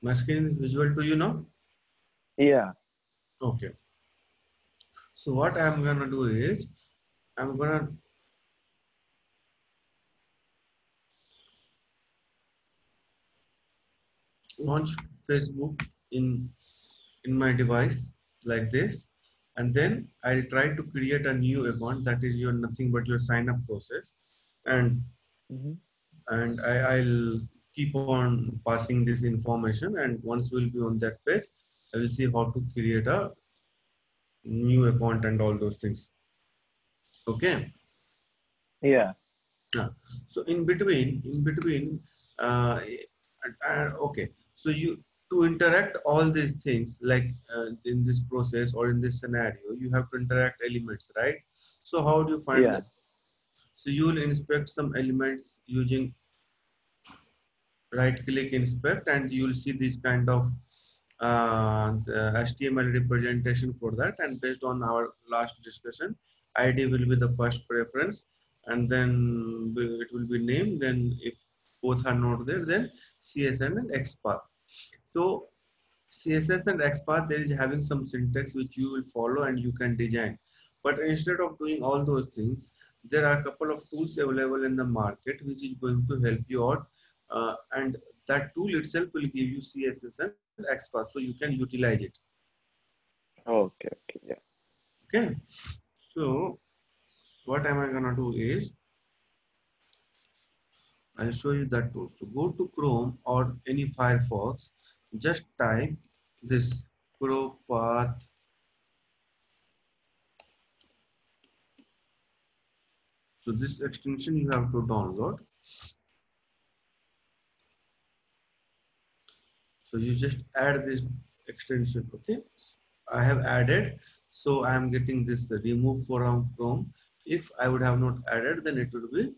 My screen is visual to you now? Yeah. Okay. So what I'm gonna do is I'm gonna launch Facebook in my device like this, and then I'll try to create a new account that is your nothing but your sign up process, and Mm-hmm. I'll keep on passing this information, and once we'll be on that page, I will see how to create a new account and all those things. Okay. Yeah. Yeah. So in between, uh, okay. So you to interact all these things like in this process or in this scenario, you have to interact elements, right? So how do you find Yeah. that? So you will inspect some elements using right click inspect, and you will see this kind of the HTML representation for that. And based on our last discussion, ID will be the first preference, and then it will be name. Then if both are not there, then CSS and XPath. So CSS and XPath, there is having some syntax which you will follow and you can design. But instead of doing all those things, there are a couple of tools available in the market which is going to help you out. And that tool itself will give you CSS and XPath, so you can utilize it. Okay. Okay. Yeah. Okay. So what am I gonna do is I'll show you that tool. So go to Chrome or any Firefox, just type this ProPath. So this extension you have to download. So you just add this extension. Okay. I have added. So I am getting this remove from Chrome. If I would have not added, then it would be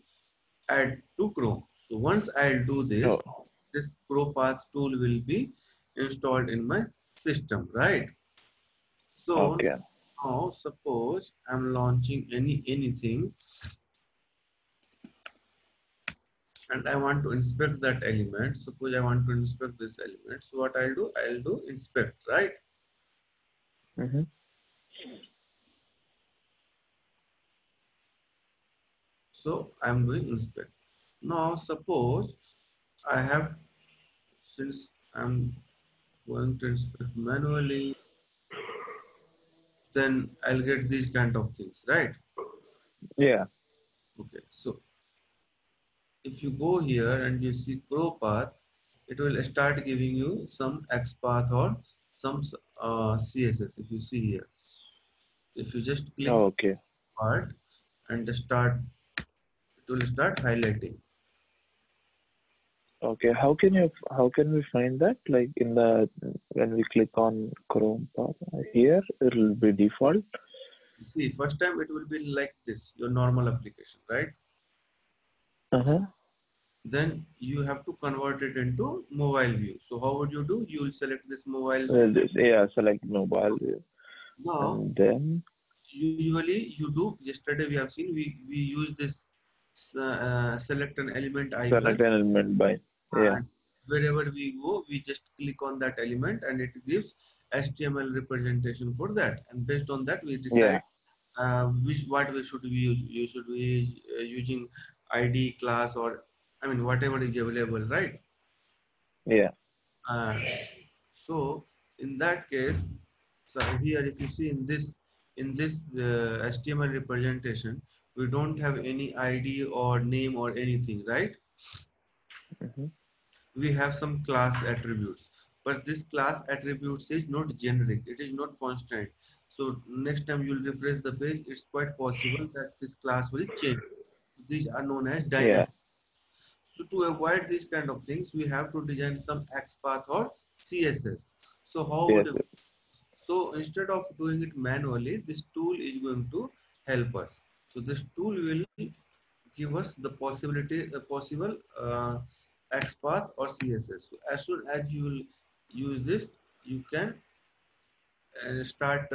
add to Chrome. So once I'll do this, Oh. this ProPath tool will be installed in my system, right? So Okay. now suppose I'm launching anything and I want to inspect that element. Suppose I want to inspect this element. So what I'll do inspect, right? Mm-hmm. So I'm doing inspect. Now suppose I have, since I'm going to inspect manually, then I'll get these kind of things, right? Yeah. Okay, so if you go here and you see ProPath, it will start giving you some XPath or some CSS. If you see here, if you just click Okay. part and start, it will start highlighting. Okay. How can we find that? Like in the when we click on Chrome tab here, it'll be default. You see, first time it will be like this, your normal application, right? Uh-huh. Then you have to convert it into mobile view. So how would you do? You will select this mobile. Yeah, select mobile view. Now, And then usually you do, yesterday we have seen, we use this select an element icon, select an element by. Yeah. and wherever we go, we just click on that element and it gives HTML representation for that. And based on that, we decide Yeah. what we should be use. You should be using ID class, or I mean whatever is available, right? Yeah. Uh, so in that case, so here if you see in this HTML representation, we don't have any ID or name or anything, right? Mm-hmm. We have some class attributes, but this class attributes is not generic, it is not constant. So next time you'll refresh the page, it's quite possible that this class will change. These are known as Yeah. dynamic. So to avoid these kind of things, we have to design some XPath or CSS. So how Yes. would, so instead of doing it manually, this tool is going to help us. So this tool will give us the possibility, a possible XPath or CSS. So as soon as you will use this, you can start.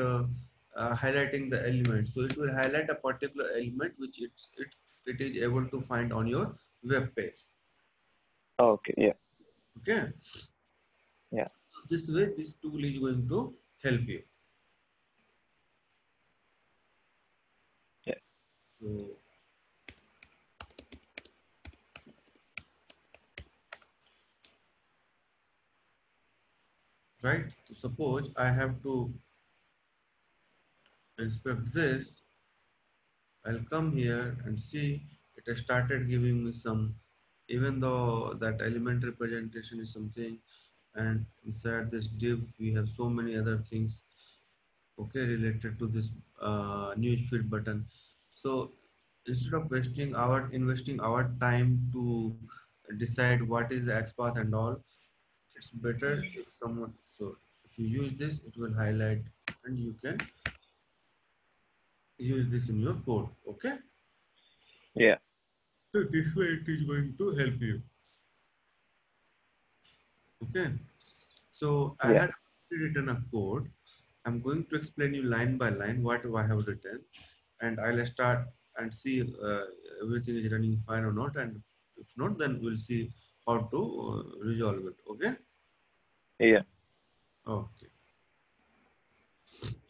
highlighting the element. So it will highlight a particular element which it is able to find on your web page. Okay. Yeah. Okay. Yeah. So this way, this tool is going to help you. Yeah. So, right. So suppose I have to inspect this. I'll come here and see it has started giving me some, even though that element representation is something, and inside this div we have so many other things, okay, related to this newsfeed button. So instead of investing our time to decide what is the XPath and all, it's better if someone, so if you use this, it will highlight and you can use this in your code. Okay. Yeah. So this way it is going to help you. Okay. So I Yeah. had written a code. I'm going to explain you line by line what I have written, and I'll start and see everything is running fine or not. And if not, then we'll see how to resolve it. Okay. Yeah. Okay.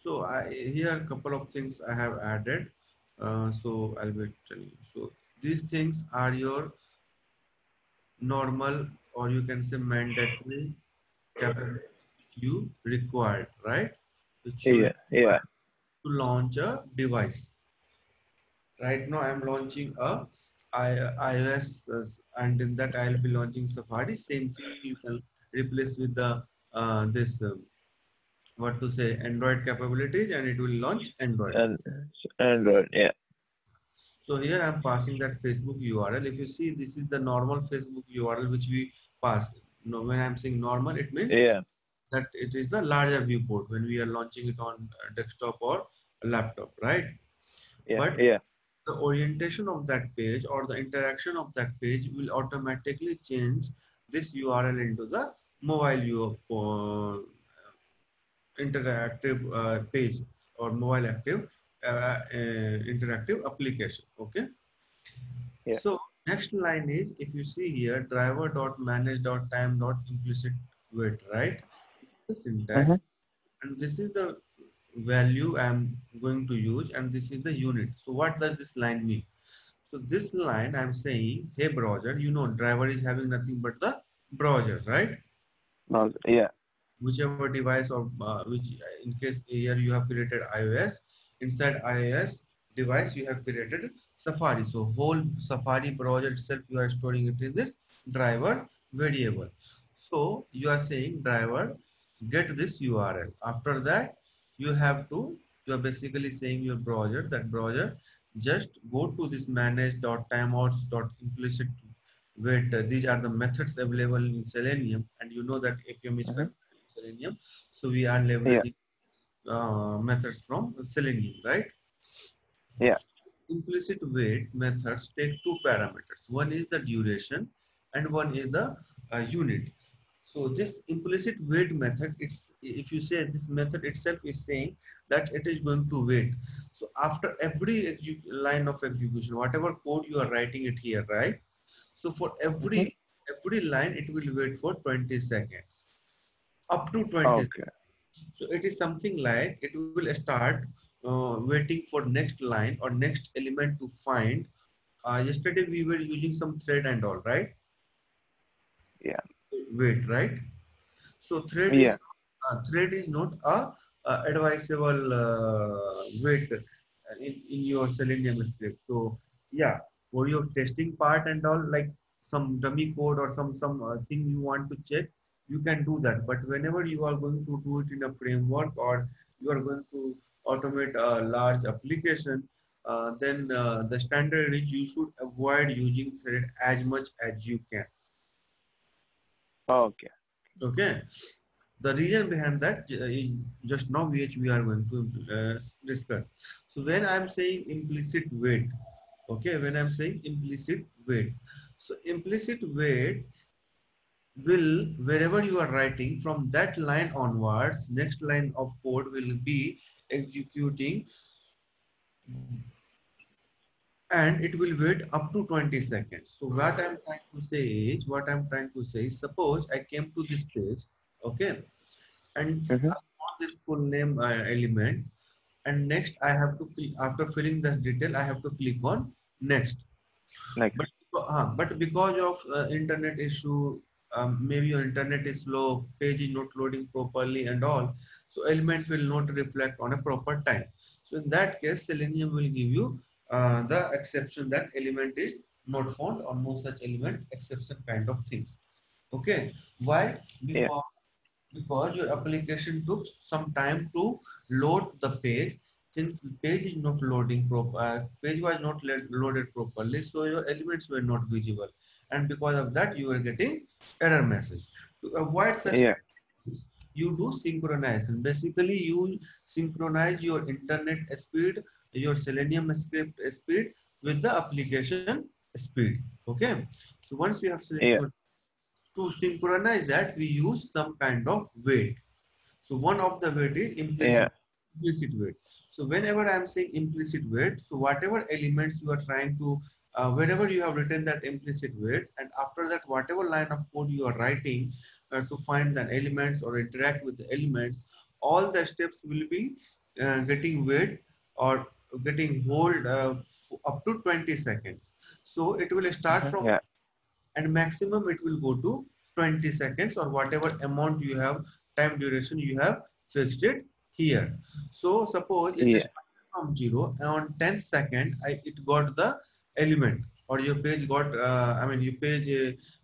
So here a couple of things I have added. So I'll be telling you. So these things are your normal, or you can say mandatory capability you required, right? Which you Yeah. Yeah. require to launch a device. Right now, I'm launching a iOS, and in that I'll be launching Safari. Same thing you can replace with the this what to say Android capabilities, and it will launch Android. And Android. Yeah. So here I'm passing that Facebook URL. If you see, this is the normal Facebook URL which we pass. No, when I'm saying normal, it means Yeah. that it is the larger viewport when we are launching it on desktop or laptop, right? Yeah. But Yeah. the orientation of that page or the interaction of that page will automatically change this URL into the mobile interactive page or mobile active interactive application. Okay. Yeah. So next line is, if you see here, driver.manage.time.implicit wait, right? The Mm-hmm. syntax, and this is the value I'm going to use, and this is the unit. So what does this line mean? So this line I'm saying, hey browser, you know driver is having nothing but the browser, right? Yeah. Whichever device or which in case here you have created iOS, inside iOS device you have created Safari. So whole Safari browser itself you are storing it in this driver variable. So you are saying driver get this URL. After that you have to, you are basically saying your browser, that browser just go to this manage.timeouts.implicit wait. These are the methods available in Selenium, and you know that APM is Mm-hmm. configured in Selenium, so we are Yeah. leveraging methods from Selenium, right? Yeah. Implicit wait methods take two parameters. One is the duration, and one is the unit. So this implicit wait method, it's, if you say this method itself is saying that it is going to wait. So after every line of execution, whatever code you are writing it here, right? So for Mm-hmm. every line, it will wait for 20 seconds, up to 20. Okay. So it is something like it will start waiting for next line or next element to find. Yesterday we were using some thread and all, right? Yeah. Wait, right? So Yeah. thread is not a advisable wait in your Selenium script. So yeah, for your testing part and all, like some dummy code or some thing you want to check, you can do that. But whenever you are going to do it in a framework, or you are going to automate a large application, then the standard is you should avoid using thread as much as you can. Okay. Okay. The reason behind that is just now which we are going to discuss. So when I'm saying implicit wait, okay, when I'm saying implicit wait, so implicit wait will, wherever you are writing from that line onwards, next line of code will be executing, and it will wait up to 20 seconds. So what I'm trying to say is, suppose I came to this page, okay, and Mm-hmm. I want this full name element, and next I have to click, after filling the detail, I have to click on next. Next. But because of internet issue, maybe your internet is slow, page is not loading properly and all, so element will not reflect on a proper time. So in that case, Selenium will give you the exception that element is not found or no such element exception kind of things. Okay, why? Yeah. Because your application took some time to load the page. Since the page is not loading page was not loaded properly, so your elements were not visible, and because of that you are getting error message. To avoid such, Yeah. you do synchronization. Basically, you synchronize your internet speed, your Selenium script speed with the application speed. Okay, so once you have Yeah. to synchronize that, we use some kind of weight. So one of the weight is Yeah. implicit weight. So whenever I'm saying implicit weight, so whatever elements you are trying to, wherever you have written that implicit weight, and after that, whatever line of code you are writing to find the elements or interact with the elements, all the steps will be getting weight or getting hold up to 20 seconds. So it will start Mm-hmm. from, Yeah. and maximum it will go to 20 seconds or whatever amount you have, time duration you have fixed it here. So suppose it Yeah. started from 0, and on 10th second it got the element, or your page got your page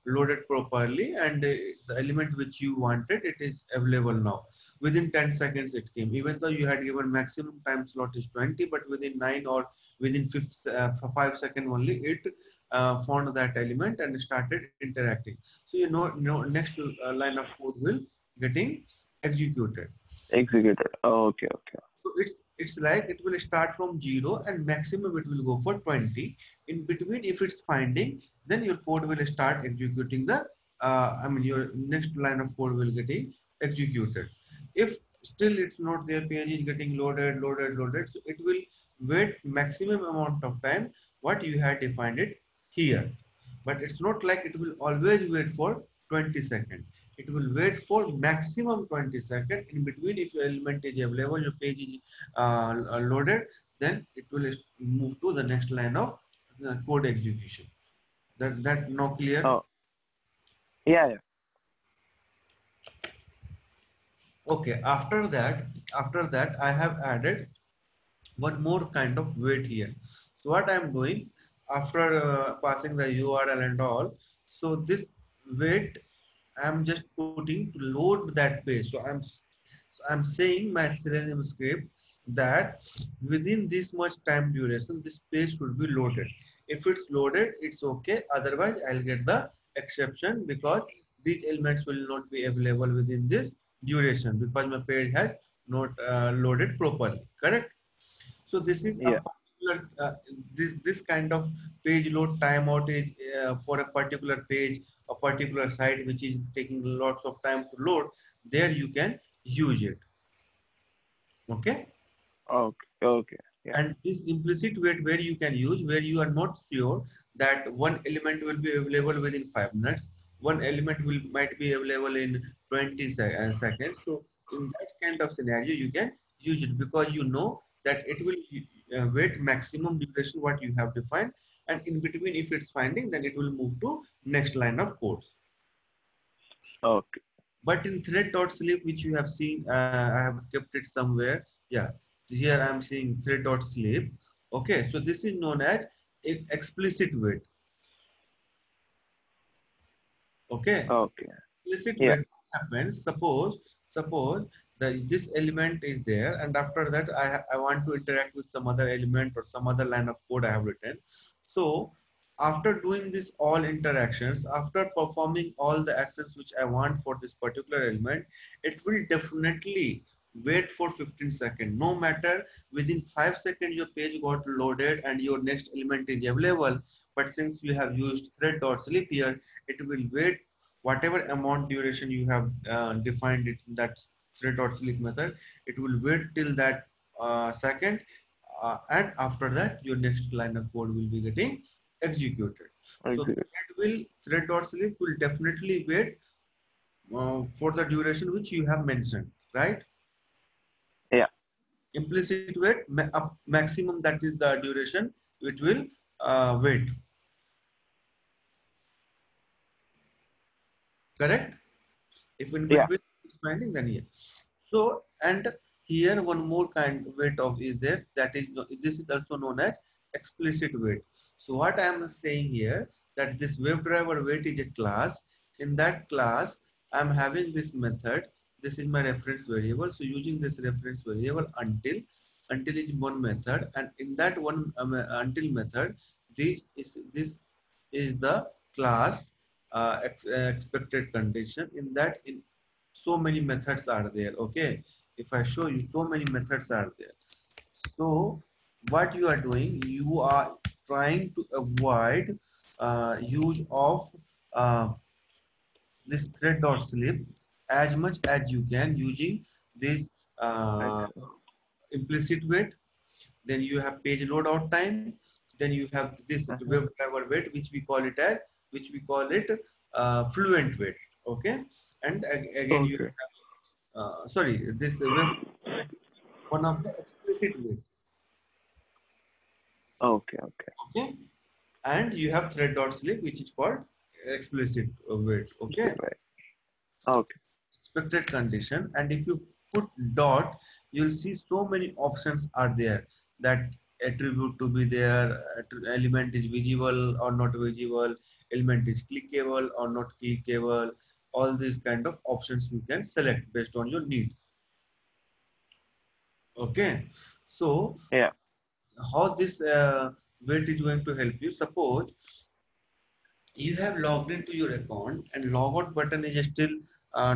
loaded properly, and the element which you wanted, it is available now. Within 10 seconds it came, even though you had given maximum time slot is 20, but within 9 or within 5 second only, it found that element and started interacting. So next line of code will getting executed. Executed. Okay. Okay. So it's like it will start from 0 and maximum it will go for 20. In between, if it's finding, then your code will start executing the your next line of code will getting executed. If still it's not there, page is getting loaded, so it will wait maximum amount of time what you had defined it here. But it's not like it will always wait for 20 seconds. It will wait for maximum 20 seconds. In between, if your element is available, your page is loaded, then it will move to the next line of code execution. That now clear? Oh. Yeah. Yeah. Okay. After that, I have added one more kind of weight here. So what I'm doing after passing the URL and all, so this weight I'm just putting to load that page. So I'm saying my Selenium script that within this much time duration, this page should be loaded. If it's loaded, it's okay. Otherwise, I'll get the exception because these elements will not be available within this duration because my page has not loaded properly. Correct? So this is a Yeah. particular this kind of page load timeout is for a particular page, a particular site which is taking lots of time to load. There you can use it. Okay. Okay. Okay. Yeah. And this implicit wait where you can use, where you are not sure that one element will be available within 5 minutes, one element will might be available in 20 seconds. So in that kind of scenario, you can use it because you know that it will wait maximum duration what you have defined, and in between, if it's finding, then it will move to next line of code. Okay. But in thread.sleep, which you have seen, I have kept it somewhere. Yeah, here I'm seeing thread.sleep. Okay, so this is known as explicit wait. Okay, Okay. explicit Yeah. wait happens. Suppose this element is there, and after that I want to interact with some other element or some other line of code I have written. So after doing this all interactions, after performing all the actions which I want for this particular element, it will definitely wait for 15 seconds. No matter within 5 seconds your page got loaded and your next element is available, but since you have used thread.sleep here, it will wait whatever amount duration you have defined it in that thread.sleep method. It will wait till that second, and after that your next line of code will be getting executed. So Execute. thread.sleep will definitely wait for the duration which you have mentioned, right? Yeah. Implicit wait, maximum, that is the duration it will wait, correct? If in Yeah. between it's finding, then yes. So, and here one more kind wait of is there, that is this is also known as explicit wait. So what I am saying here, that this WebDriver wait is a class. In that class, I am having this method. This is my reference variable. So using this reference variable until is one method, and in that one until method, this is the class expected condition. In that, in so many methods are there. Okay, if I show you, so many methods are there. So what you are doing, you are trying to avoid use of uh, this thread.sleep as much as you can using this uh, Right. implicit wait. Then you have page loadout time. Then you have this Uh-huh. WebDriver wait, which we call it fluent wait. Okay, and again you Okay. sorry, this web, one of the explicit wait. Okay. Okay. Okay, and you have thread.sleep, which is called explicit wait. Okay, Right. Okay. expected condition. And if you put dot, you'll see so many options are there, that attribute to be there, element is visible or not visible, element is clickable or not clickable. All these kind of options you can select based on your need. Okay, so Yeah. how this wait is going to help you? Suppose you have logged into your account and logout button is still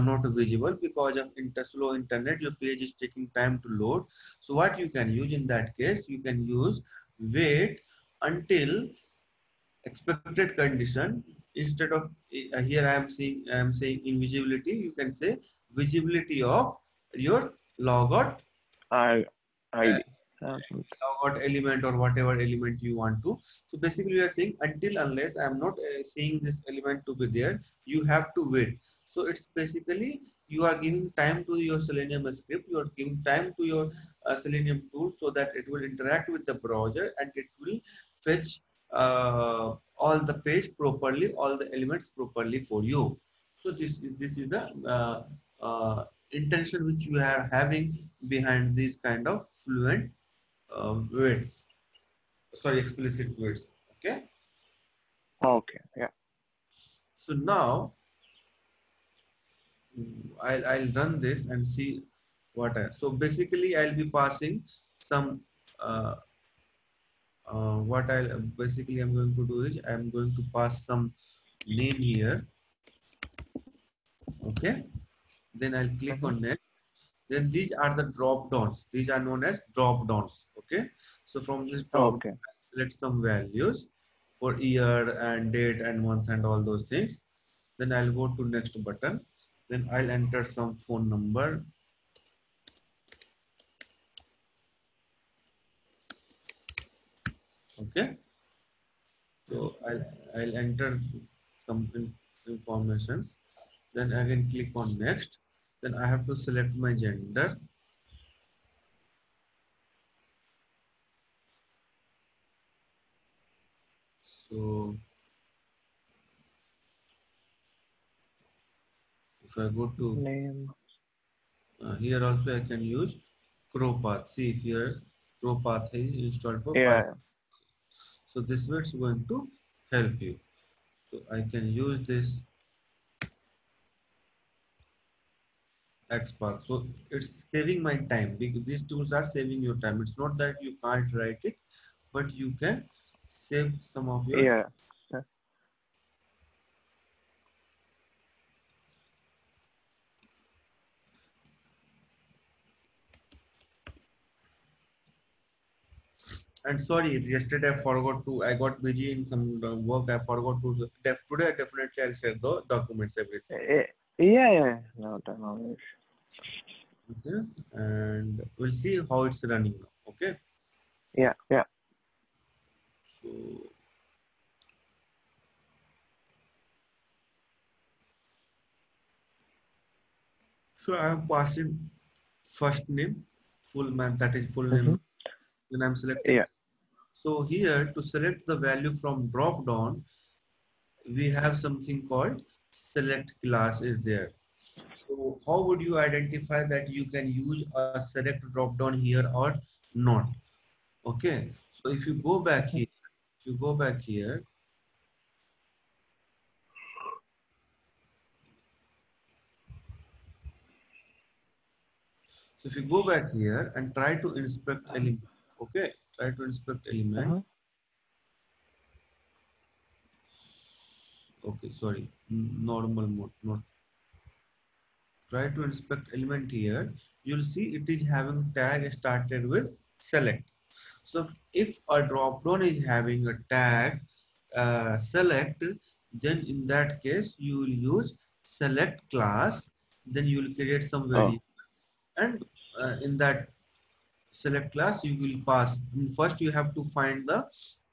not visible because of slow internet. Your page is taking time to load. So what you can use in that case, you can use wait until expected condition. Instead of here I am saying invisibility, you can say visibility of your logout I uh, ID. logout element or whatever element you want to. So basically you are saying until unless I am not seeing this element to be there, you have to wait. So it's basically you are giving time to your Selenium script, you are giving time to your Selenium tool so that it will interact with the browser and it will fetch all the page properly, all the elements properly for you. So this is the intention which you are having behind this kind of fluent weights, sorry, explicit weights. Okay, Okay. Yeah. so now I'll run this and see what I, so basically I'll be passing some uh, what I'll basically I'm going to do is I'm going to pass some name here. Okay, then I'll click Mm-hmm. on next. Then these are the drop downs, these are known as drop downs. Okay, so from this drop Okay. down, select some values for year and date and month and all those things. Then I'll go to next button. Then I'll enter some phone number. Okay. So I'll enter some informations. Then again click on next. Then I have to select my gender. So if I go to Name. here also I can use CrowPath. See here CrowPath is installed for Firefox. Yeah. So this way it's going to help you. So I can use this XPath. So it's saving my time because these tools are saving your time. It's not that you can't write it, but you can save some of your. Yeah. And sorry, yesterday I forgot to. I got busy in some work. I forgot to. Today definitely I'll share the documents, everything. Yeah. Yeah. No, no. Okay, and we'll see how it's running now. Okay, Yeah, yeah. so I am passing first name, full man, that is full name. Mm-hmm. Then I'm selecting. Yeah. So here to select the value from drop down, we have something called select class is there. So how would you identify that you can use a select drop down here or not? Okay. So if you go back Mm-hmm. here, if you go back here, so if you go back here and try to inspect element, okay, try to inspect element. Uh-huh. Okay, sorry, normal mode, not try to inspect element here. You'll see it is having tag started with select. So if a drop down is having a tag select, then in that case you will use select class. Then you will create some Oh, variable, and in that select class you will pass. First you have to find the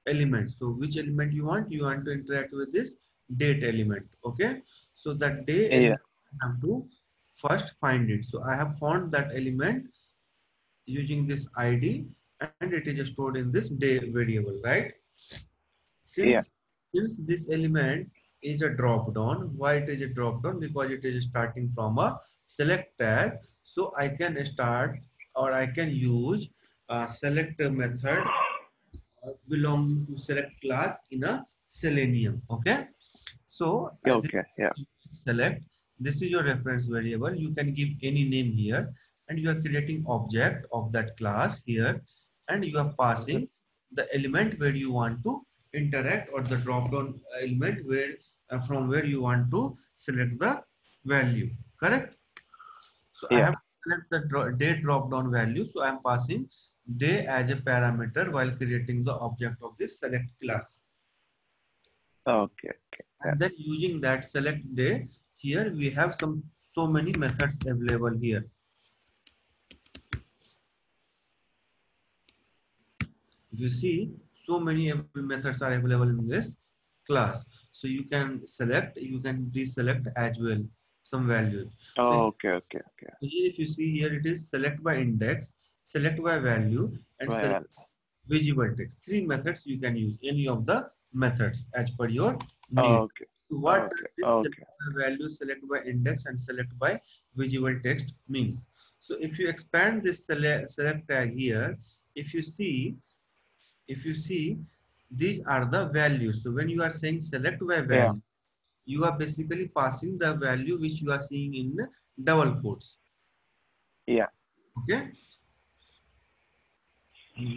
element. So which element you want? You want to interact with this date element. Okay. So that day yeah. element you have to first find it. So I have found that element using this id, and it is stored in this day variable, right? Yeah. Since this element is a drop down, why it is a drop down? Because it is starting from a select tag. So I can start, or I can use a select method belonging to select class in a Selenium. Okay. So Yeah. this Okay. Yeah. select, this is your reference variable. You can give any name here, and you are creating object of that class here, and you are Mm-hmm. passing the element where you want to interact, or the drop down element where from where you want to select the value. Correct. So I Yeah. have to select the day drop down value. So I am passing day as a parameter while creating the object of this select class. Okay. Okay. Yeah. And then using that select day, here we have so many methods available here. You see, so many methods are available in this class. So you can select, you can deselect as well some values. So Oh, okay. Okay. Okay. here if you see here, it is select by index, select by value, and select Well. visible text. Three methods you can use any of the methods as per your need. Okay. So what does Okay. this select Okay. by value, select by index, and select by visible text means? So if you expand this select tag here, if you see, if you see, these are the values. So when you are saying select by Yeah. value, you are basically passing the value which you are seeing in double quotes. Yeah. Okay.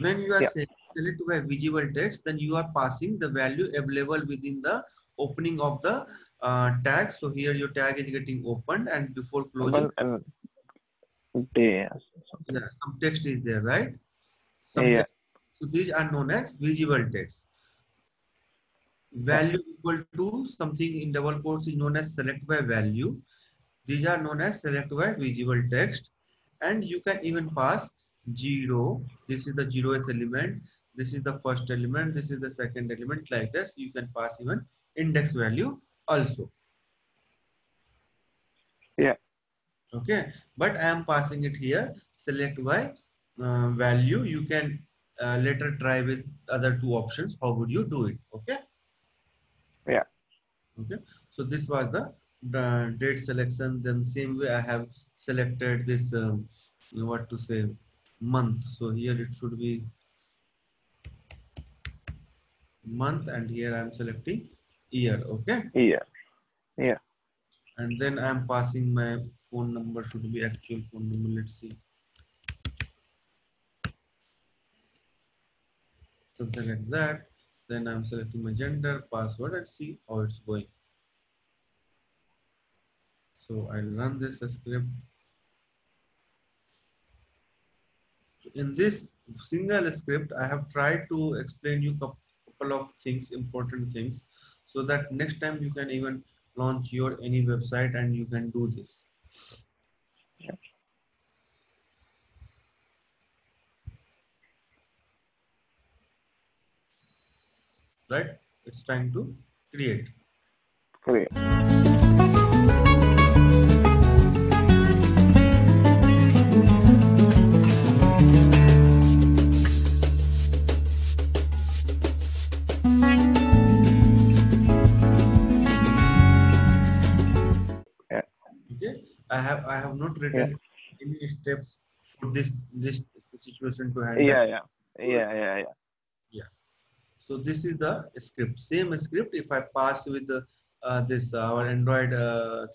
When you are Yeah. saying select by visible text, then you are passing the value available within the opening of the tag. So here your tag is getting opened, and before closing, Well, and day or something. yeah, some text is there, right? Some Yeah. text. So these are known as visible text. Yeah. Value equal to something in double quotes is known as select by value. These are known as select by visible text. And you can even pass zero. This is the zeroth element. This is the first element. This is the second element. Like this, you can pass even index value also. Yeah. Okay. But I am passing it here. Select by value. You can later try with other two options. How would you do it? Okay. Yeah. Okay. So this was the date selection. Then same way I have selected this what to say month. So here it should be month, and here I'm selecting year. Okay. Yeah. Yeah. And then I'm passing my phone number, should be actual phone number. Let's see, something like that. Then I'm selecting my gender, password, and see how it's going. So I'll run this script. In this single script, I have tried to explain you couple of things, important things, so that next time you can even launch your any website and you can do this. right? It's trying to create. Great. Yeah. Okay, I have not Yeah. written any steps for this situation to handle. Yeah. Yeah. Yeah. Yeah. Yeah. Yeah. So this is the script. Same script. If I pass with the this our Android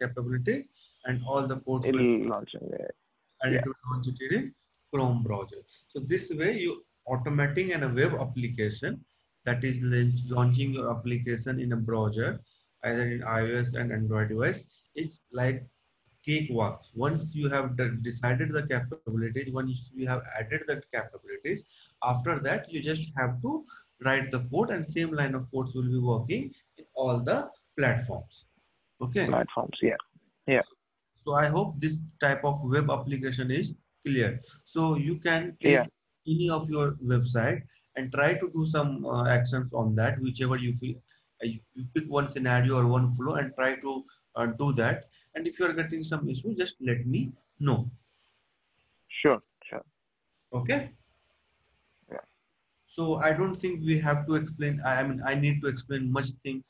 capabilities, and all the ports will, It'll launch in there. and Yeah. it will launch it in Chrome browser. So this way you automating a web application, that is launching your application in a browser, either in iOS and Android device, is like cakewalk. Once you have decided the capabilities, once you have added the capabilities, after that you just have to write the code, and same line of codes will be working in all the platforms. Okay. Platforms. Yeah. Yeah. So I hope this type of web application is clear. So you can Yeah. take any of your website and try to do some actions on that, whichever you feel. You pick one scenario or one flow and try to do that. And if you are getting some issue, just let me know. Sure. Sure. Okay. Yeah. So I don't think we have to explain. I mean, I need to explain much thing,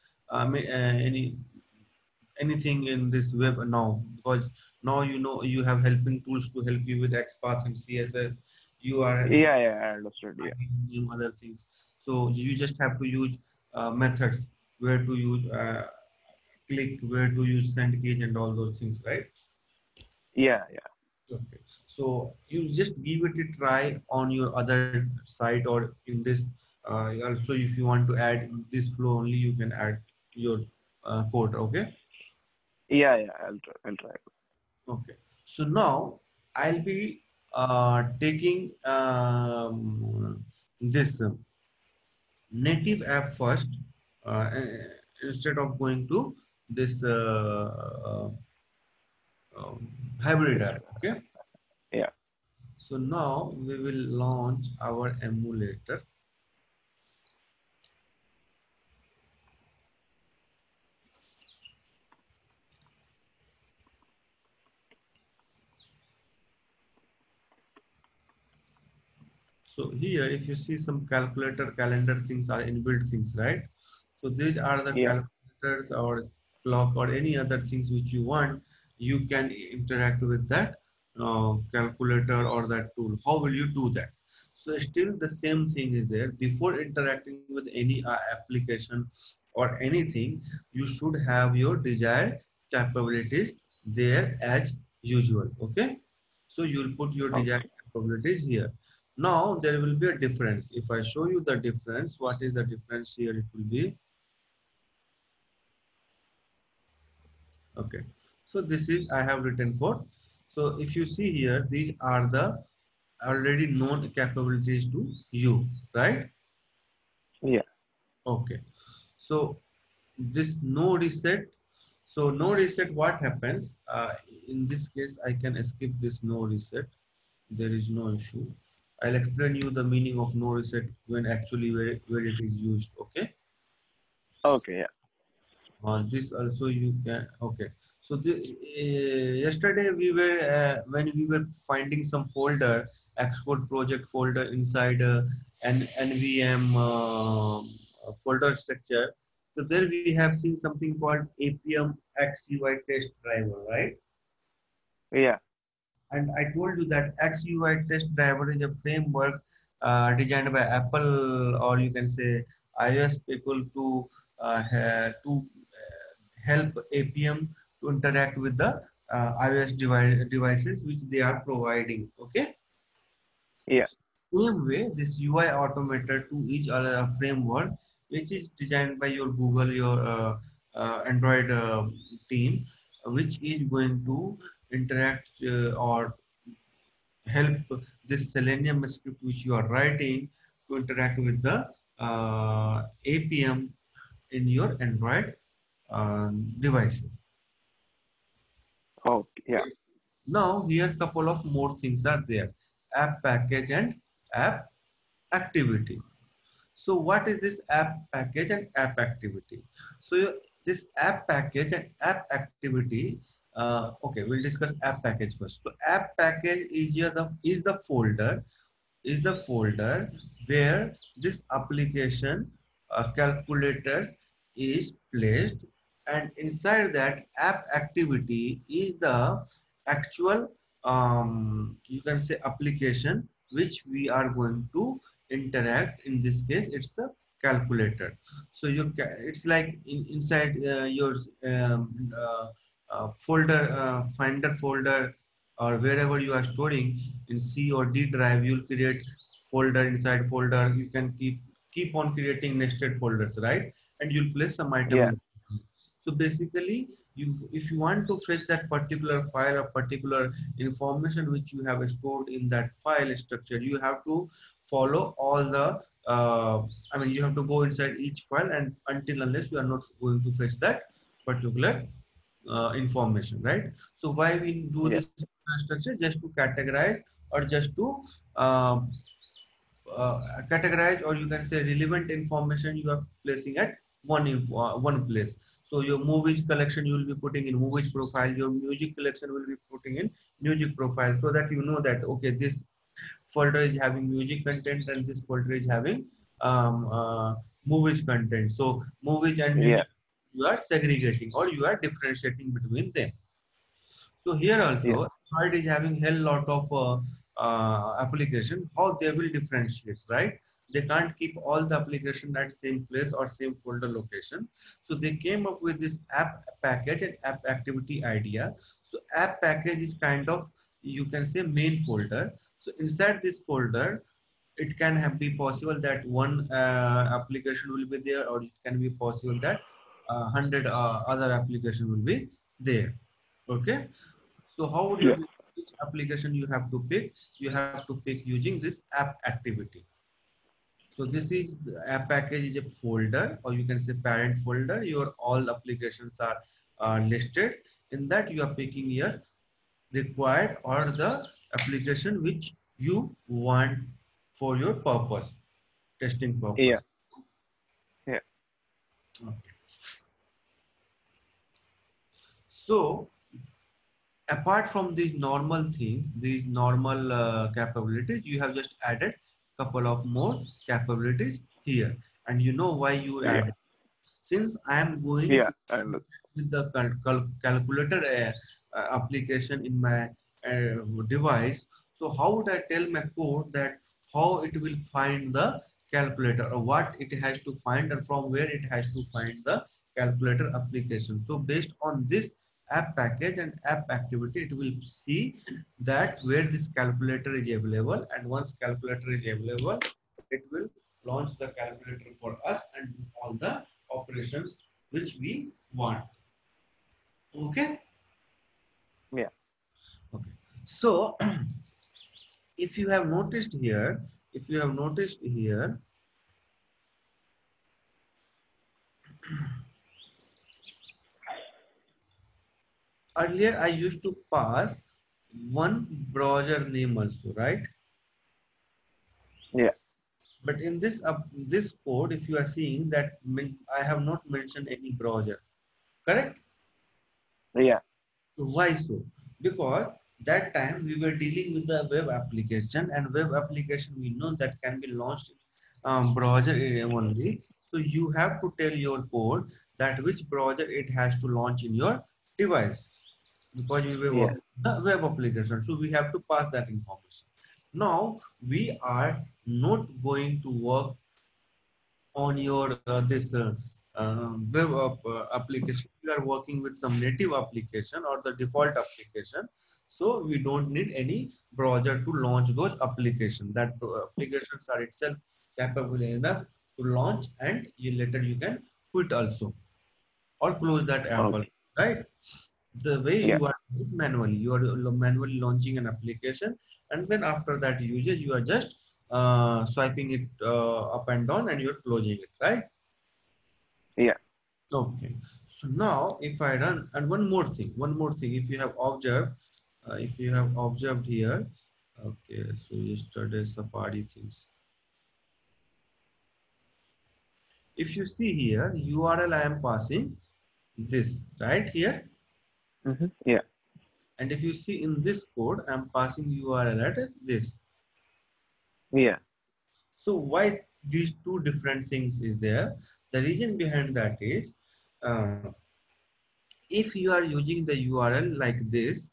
anything in this web now, because now you know you have helping tools to help you with XPath and CSS. You are having Yeah. Yeah. I understood. Yeah. other things. So you just have to use methods, where to use click, where to use send cage, and all those things, right? Yeah. Yeah. Okay. So you just give it a try on your other site, or in this. Also, if you want to add this flow only, you can add your code. Okay. Yeah. Yeah. I'll try. I'll try. Okay. So now I'll be taking this native app first, instead of going to this hybrid app. Okay. Yeah. So now we will launch our emulator. So here, if you see some calculator, calendar things are inbuilt things, right? So these are the Yeah. calculators or clock or any other things which you want. You can interact with that calculator or that tool. How will you do that? So still the same thing is there. Before interacting with any application or anything, you should have your desired capabilities there as usual. Okay. So you'll put your desired Okay. capabilities here. Now there will be a difference. If I show you the difference, what is the difference here? It will be, okay. So this is, I have written code. So if you see here, these are the already known capabilities to you, right? Yeah. Okay. So this no reset. So no reset, what happens? In this case, I can skip this no reset. There is no issue. I'll explain you the meaning of no reset when actually where it is used. Okay. Okay. Yeah. This also you can, okay. So yesterday we were when we were finding some folder, Xcode project folder inside an NVM folder structure. So there we have seen something called APM XUI test driver, right? Yeah. And I told you that XUI test driver is a framework designed by Apple, or you can say iOS people to help APM to interact with the iOS devices which they are providing. Okay. Yeah. Same way, this UI automator to each other framework, which is designed by your Google, your Android team, which is going to interact or help this Selenium script which you are writing to interact with the APM in your Android devices. Okay. Yeah. Now here couple of more things are there: app package and app activity. So what is this app package and app activity? So this app package and app activity, okay, we'll discuss app package first. So app package is the folder where this application calculator is placed, and inside that app activity is the actual you can say application which we are going to interact. In this case it's a calculator. So it's like inside your folder, finder folder, or wherever you are storing in C or D drive, you'll create folder inside folder. You can keep on creating nested folders, right? And you'll place some item Yeah. in. So basically, if you want to fetch that particular file or particular information which you have stored in that file structure, you have to follow all the I mean, you have to go inside each file, and until unless you are not going to fetch that particular information, right? So why we do Yeah. this structure? Just to categorize, or just to um, categorize, or you can say relevant information you are placing at one place. So your movies collection you will be putting in movies profile, your music collection will be putting in music profile, so that you know that okay, this folder is having music content and this folder is having um, uh, movies content. So movies and Yeah. music you are segregating, or you are differentiating between them. So here Yeah. also, Android is having hell lot of application. How they will differentiate, right? They can't keep all the application at same place or same folder location. So they came up with this app package and app activity idea. So app package is kind of, you can say, main folder. So inside this folder, it can have be possible that one application will be there, or it can be possible that 100 other application will be there. Okay. So how would you Yeah. do which application you have to pick? You have to pick using this app activity. So this is app package is a folder, or you can say parent folder. Your all applications are listed. In that you are picking your required or the application which you want for your purpose, testing Yeah. purpose. Yeah. Okay. So apart from these normal things, these normal capabilities, you have just added couple of more capabilities here. And you know why you Yeah. add? Since I am going Yeah. to And with the calculator application in my device, so how would I tell my code that how it will find the calculator, or what it has to find, and from where it has to find the calculator application? So based on this app package and app activity, it will see that where this calculator is available, and once calculator is available, it will launch the calculator for us and do all the operations which we want. Okay. yeah. Okay. So if you have noticed here, if you have noticed here, earlier I used to pass one browser name also, right? Yeah. But in this code, if you are seeing that I have not mentioned any browser, correct? Yeah. So why so? Because that time we were dealing with the web application, and web application we know that can be launched in browser area only. So you have to tell your code that which browser it has to launch in your device, because we were Yeah. working on the web application. So we have to pass that information. Now we are not going to work on your this web application. We are working with some native application or the default application, so we don't need any browser to launch those applications. That applications are itself capable enough to launch, and later you can quit also, or close that app also, Okay. right? The way Yeah. you are doing manually, you are manually launching an application, and then after that usage you are just swiping it up and down, and you're closing it, right? Yeah. Okay. So now if I run, and one more thing, if you have observed, here, okay, so yesterday Safari things. If you see here, URL I am passing this right here. Yeah. And if you see in this code, I'm passing URL at this. Yeah. So why these two different things is there? The reason behind that is, uh, if you are using the URL like this,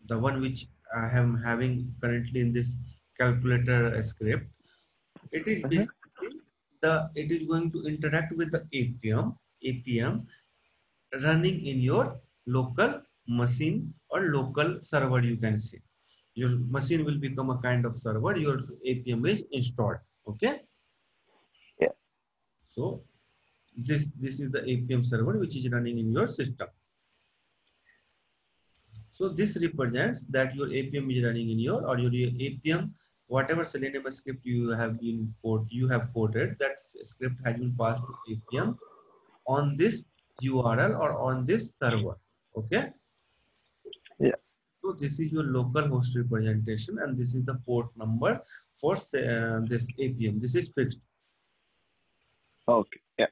the one which I am having currently in this calculator script, it is basically it is going to interact with the APM running in your local machine or local server, you can say. Your machine will become a kind of server, your APM is installed. Okay. Yeah. So this is the APM server which is running in your system. So this represents that your APM is running in your, or your APM, whatever Selenium script you have ported, that script has been passed to APM on this URL or on this server. Okay. Yeah. So this is your local host representation, and this is the port number for this APM. This is fixed. Okay. Yeah.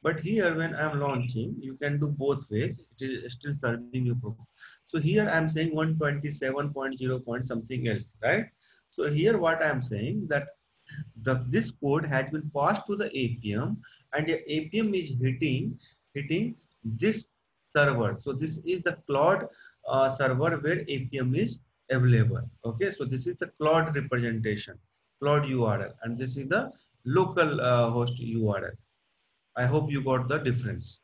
But here, when I'm launching, you can do both ways. It is still serving you. So here I'm saying 127.0 point something else, right? So here what I'm saying that this code has been passed to the APM, and the APM is hitting this server. So this is the Cloud server where APM is available. Okay, so this is the Cloud representation, Cloud URL, and this is the local host URL. I hope you got the difference.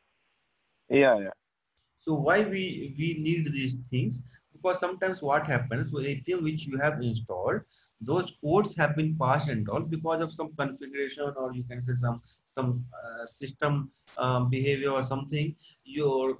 Yeah. Yeah. So why we need these things? Because sometimes what happens with APM which you have installed, those codes have been passed and all because of some configuration, or you can say some system behavior or something. Your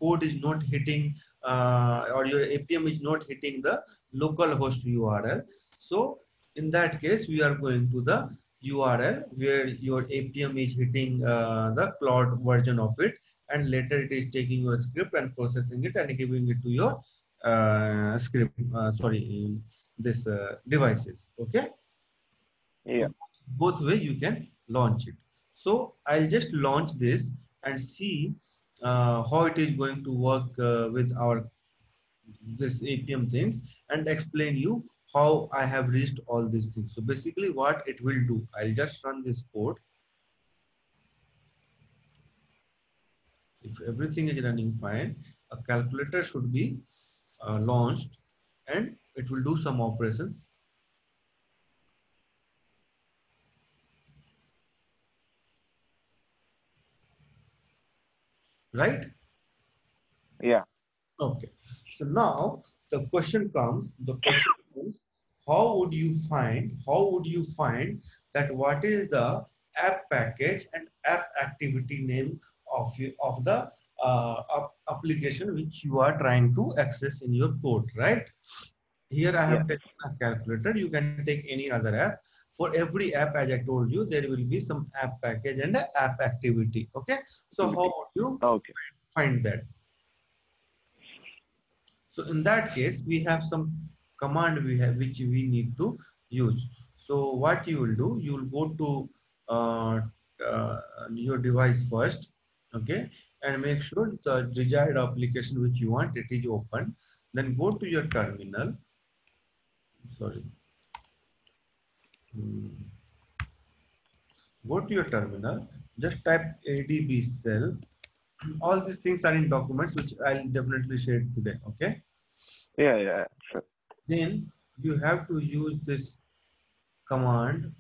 code is not hitting, or your APM is not hitting the local host URL. So in that case, we are going to the URL where your APM is hitting the cloud version of it, and later it is taking your script and processing it and giving it to your this devices. Okay. Yeah. So both way you can launch it. So I'll just launch this and see how it is going to work with our this APM things, and explain you how I have reached all these things. So basically what it will do, I'll just run this code. If everything is running fine, a calculator should be launched, and it will do some operations, right? Yeah. Okay. So now the question comes, how would you find that what is the app package and app activity name of the application which you are trying to access in your code, right? Here I Yeah. have taken a calculator. You can take any other app. For every app, as I told you, there will be some app package and a app activity. Okay. So how Activity. would you Okay. find that? So in that case, we have some command we have which we need to use. So what you will do, you will go to uh, your device first, okay, and make sure the desired application which you want it is open. Then go to your terminal. Sorry. Hmm. Go to your terminal, just type ADB cell. All these things are in documents, which I'll definitely share today. Okay. Yeah. Yeah. Sure. Then you have to use this command.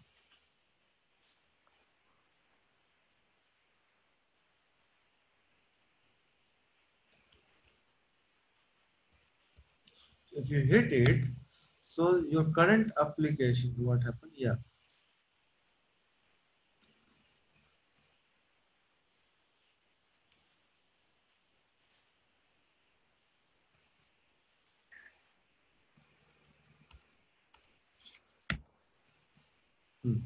If you hit it, so your current application, what happened? Yeah. Hmm.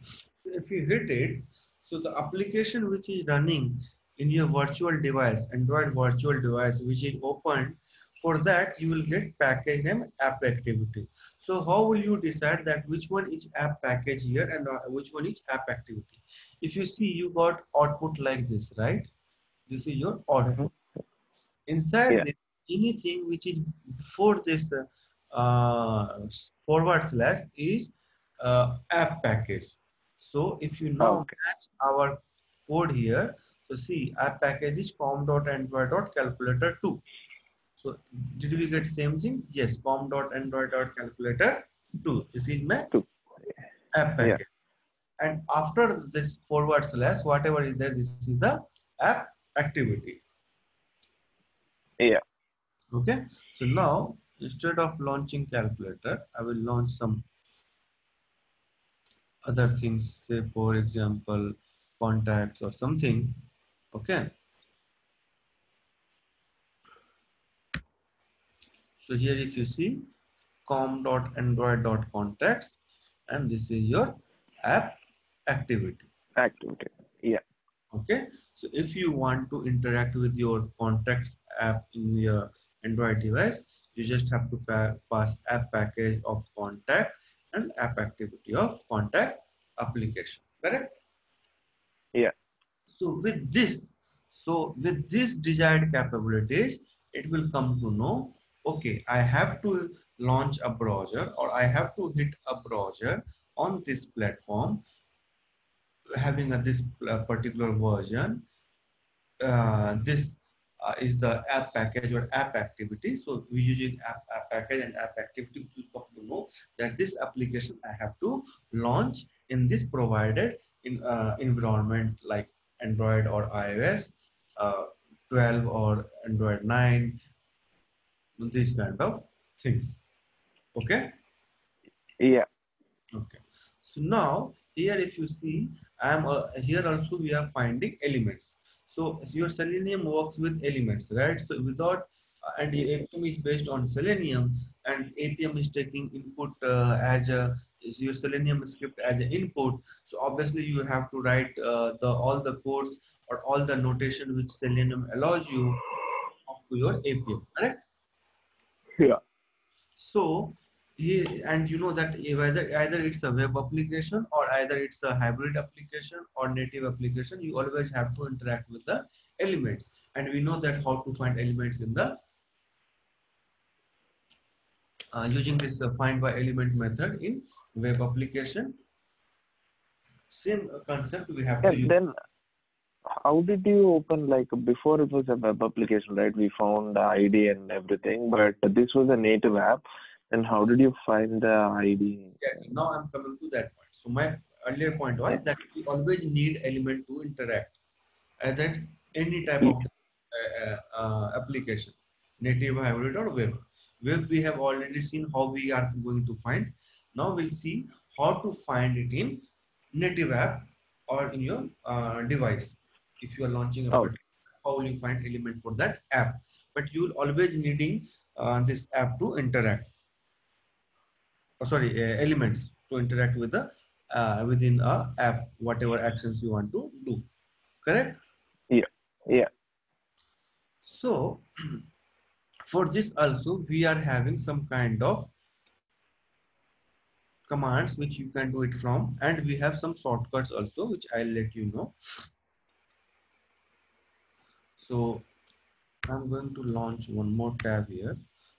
If you hit it, so the application which is running in your virtual device, Android virtual device, which is open, for that you will get package name app activity. So how will you decide that which one is app package here and which one is app activity? If you see, you got output like this, right? This is your Mm-hmm. output. Inside Yeah. this, anything which is before this forward slash is app package. So if you now Okay. match our code here, so see, app package is com.android.calculator 2. So did we get same thing? Yes, com.android.calculator 2. This is my Two. app Yeah. package. And after this forward slash, whatever is there, this is the app activity. Yeah. Okay. So now instead of launching calculator, I will launch some other things, say for example, contacts or something. Okay. So here if you see com.android.contacts, and this is your app activity. Activity. Yeah. Okay, so if you want to interact with your contacts app in your Android device, you just have to pass app package of contact and app activity of contact application, correct? Yeah. So with this desired capabilities, it will come to know, okay, I have to launch a browser or I have to hit a browser on this platform having this particular version. This is the app package or app activity. So we using app package and app activity to come to know that this application I have to launch in this provided environment like Android or iOS uh, 12 or Android 9, these kind of things. Okay. Yeah. Okay. So now here, if you see, I'm here also we are finding elements. So your Selenium works with elements, right? So without and APM is based on Selenium, and APM is taking input as a is your Selenium script as an input. So obviously you have to write the all the codes or all the notation which Selenium allows you to your APM, correct? Yeah. So and you know that whether either it's a web application or either it's a hybrid application or native application, you always have to interact with the elements. And we know that how to find elements in the using this find by element method in web application. Same concept we have Yeah. to use. Then how did you open, like, before it was a web application, right? We found the ID and everything, but this was a native app. And how did you find the ID? Exactly. Now I'm coming to that point. So my earlier point was Yeah. that we always need element to interact as at any type Y- of application, native, hybrid, or web. Web we have already seen how we are going to find. Now we'll see how to find it in native app or in your device. If you are launching a Okay. particular, how will you find element for that app? But you will always needing this app to interact. Oh, sorry, elements to interact with the within a app, whatever actions you want to do. Correct. Yeah. Yeah. So for this also we are having some kind of commands which you can do it from, and we have some shortcuts also which I'll let you know. So I'm going to launch one more tab here,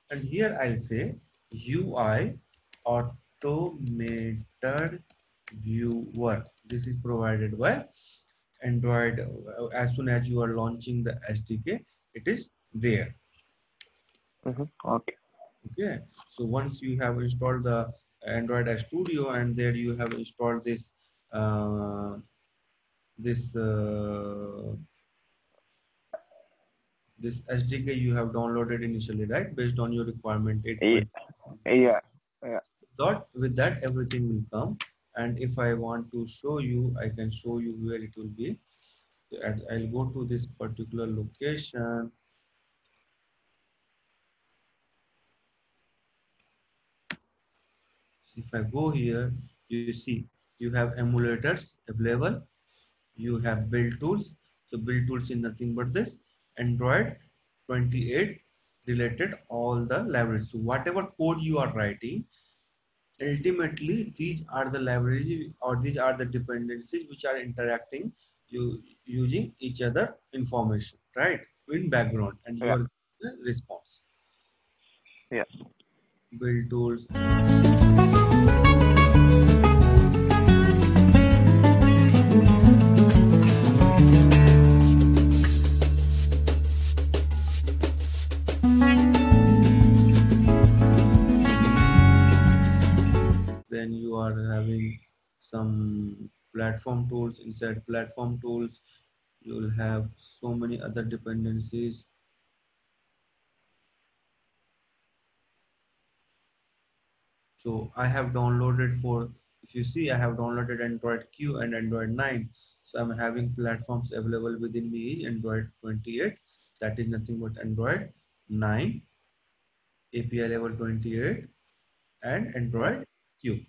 and here I'll say UI automated viewer. This is provided by Android. As soon as you are launching the SDK, it is there. Mm-hmm. Okay. Okay, so once you have installed the Android Studio, and there you have installed this uh, this this SDK you have downloaded initially, right, based on your requirement Yeah. 8.0. Yeah. Yeah. That with that everything will come, and if I want to show you, I can show you where it will be. So I'll go to this particular location. If I go here, you see you have emulators available. You have build tools. So build tools is nothing but this Android 28 related all the libraries. So whatever code you are writing, Ultimately, these are the libraries or these are the dependencies which are interacting you using each other information, right? In background, and you Yeah. are the response. Yeah. Build tools. Then you are having some platform tools. Inside platform tools, you will have so many other dependencies. So I have downloaded for, if you see, I have downloaded Android Q and Android 9. So I'm having platforms available within me, Android 28. That is nothing but Android 9, API level 28, and Mm. Android Q.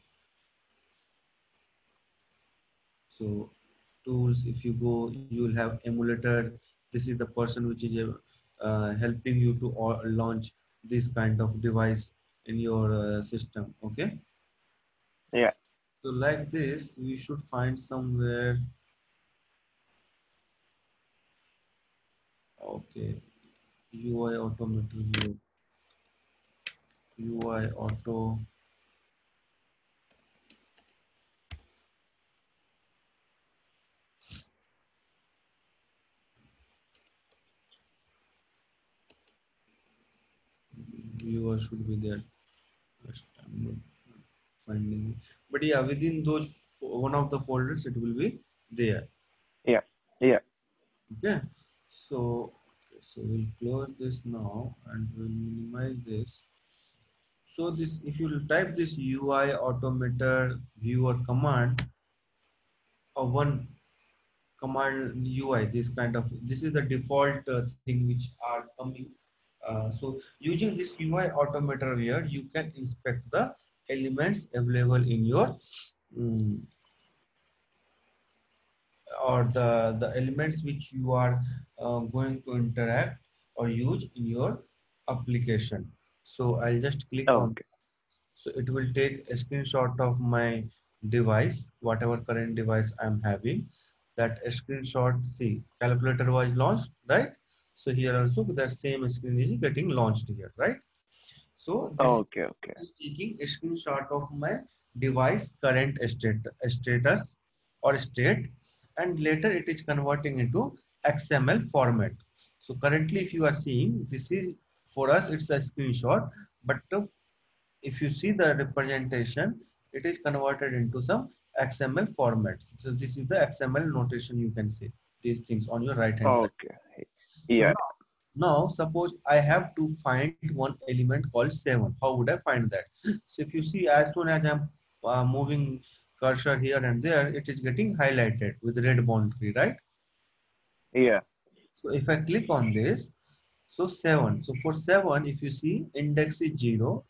So tools, if you go, you will have emulator. This is the person which is helping you to launch this kind of device in your system. Okay. Yeah. So like this, we should find somewhere. Okay. UI automator view. UI auto. Viewer should be there. Just I'm not finding it. But yeah, within those one of the folders, it will be there. Yeah. Yeah. Okay. So, okay, so we'll close this now and we'll minimize this. So this, if you type this UI automator viewer command or one command UI, this kind of, this is the default thing which are coming. So using this UI automator here, you can inspect the elements available in your mm, or the elements which you are going to interact or use in your application. So I'll just click on, Okay. so it will take a screenshot of my device, whatever current device I'm having. That screenshot, see, calculator was launched, right? So here also that same screen is getting launched here, right? So this Okay. Okay. is taking a screenshot of my device current status or state, and later it is converting into XML format. So currently, if you are seeing, this is, for us it's a screenshot, but if you see the representation, it is converted into some XML formats. So this is the XML notation, you can see these things on your right hand side. Okay. So Yeah. now suppose I have to find one element called 7. How would I find that? So if you see, as soon as I'm moving cursor here and there, it is getting highlighted with red boundary, right? Yeah. So if I click on this, so 7. So for 7, if you see, index is 0,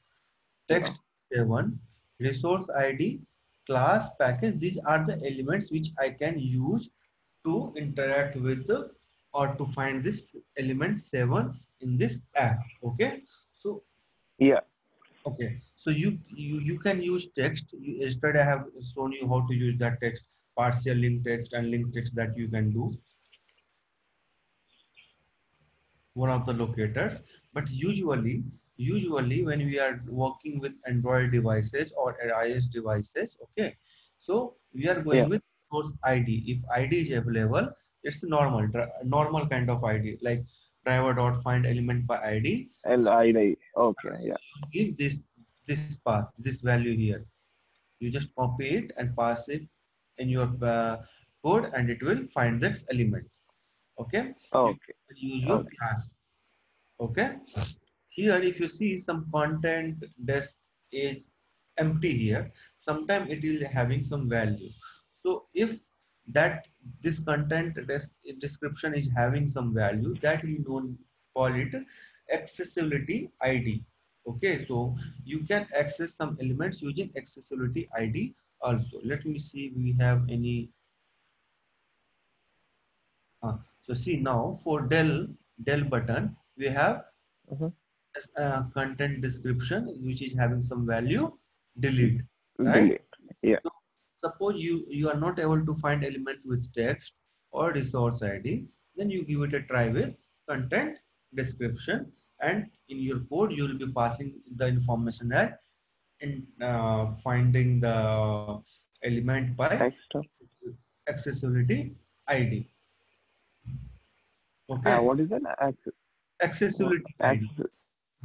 Yeah. text 7, resource ID, class, package. These are the elements which I can use to interact with the, or to find this element 7 in this app. Okay. So Yeah. okay. So you can use text. Yesterday I have shown you how to use that text, partial link text and link text that you can do, one of the locators. But usually when we are working with Android devices or iOS devices, okay, so we are going Yeah. with source ID. If ID is available, it's normal kind of ID, like driver dot find element by ID. So LID. Okay. Yeah. you give this path, this value here, you just copy it and pass it in your code, and it will find that element. Okay, you Okay. can use your Okay. class. Okay, here if you see some content desk is empty here, sometime it is having some value. So if that this content desk description is having some value, that we don't call it accessibility ID. Okay, so you can access some elements using accessibility ID also. Let me see, we have any so see, now for Dell button, we have Mm-hmm. content description which is having some value, delete, right? Delete. Yeah. So suppose you are not able to find element with text or resource ID, then you give it a try with content description, and in your code you will be passing the information as in finding the element by Extra. accessibility ID. Okay, What is that? What? accessibility ID. Access.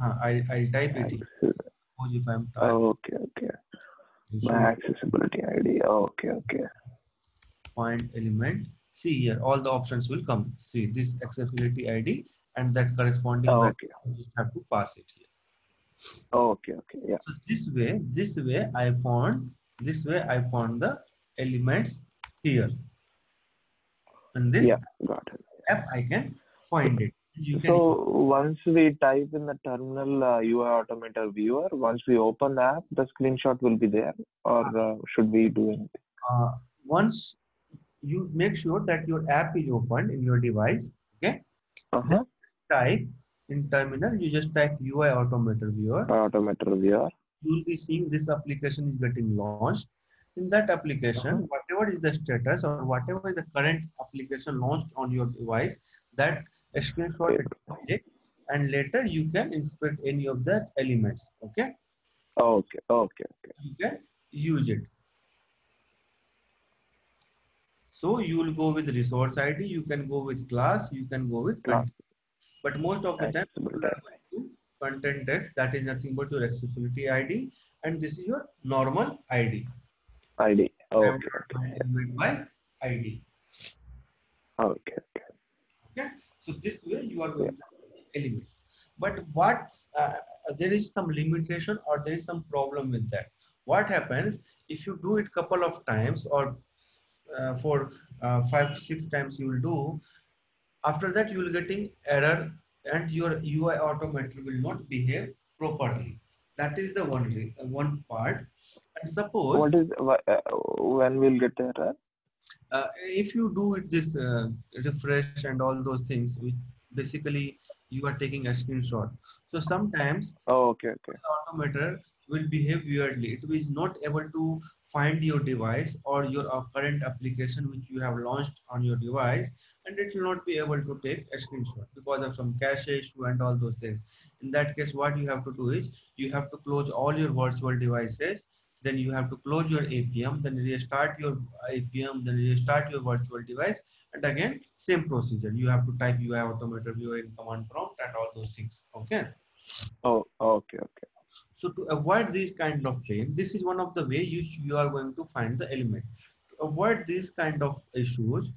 I type it here. Access. Suppose if I'm Okay. Okay. My typing accessibility ID. Okay. Okay. find element, see here all the options will come. See this accessibility ID and that corresponding Okay. value, you just have to pass it here. Okay. Okay. Yeah. So this way I found the elements here. In this Yeah. Got it. app I can find it. You can So once we type in the terminal UI Automator viewer, once we open the app, the screenshot will be there, or should we do anything? once you make sure that your app is opened in your device, okay, then Uh-huh. type in terminal, you just type UI Automator viewer. Automator viewer. You will be seeing this application is getting launched. In that application, Uh-huh. whatever is the status or whatever is the current application launched on your device, that a screenshot it will take, and later you can inspect any of the elements. Okay, Okay. Okay. Okay. you can use it. So you will go with resource ID, you can go with class, you can go with Class content. But most of the time, people accessibility are going to content text, that is nothing but your accessibility ID, and this is your normal ID. ID. I am Okay. find element by ID. Okay. Okay. Okay, so this way you are going to find the element. But what there is some limitation or there is some problem with that. What happens if you do it couple of times or for 5 6 times you will do, after that you will getting error and your UI automator will not behave properly. That is the one part. And suppose What is when we'll get the error? if you do it this refresh and all those things, which basically you are taking a screenshot. So sometimes Oh, okay. Okay. automator will behave weirdly. It is not able to find your device or your current application which you have launched on your device, and it will not be able to take a screenshot because of some cache issue and all those things. In that case, what you have to do is you have to close all your virtual devices, then you have to close your APM, then restart your APM, then restart your virtual device, and again same procedure. You have to type UI automator viewer in command prompt and all those things. Okay. Oh, okay. Okay. So to avoid these kind of pain, this is one of the way you are going to find the element. To avoid these kind of issues,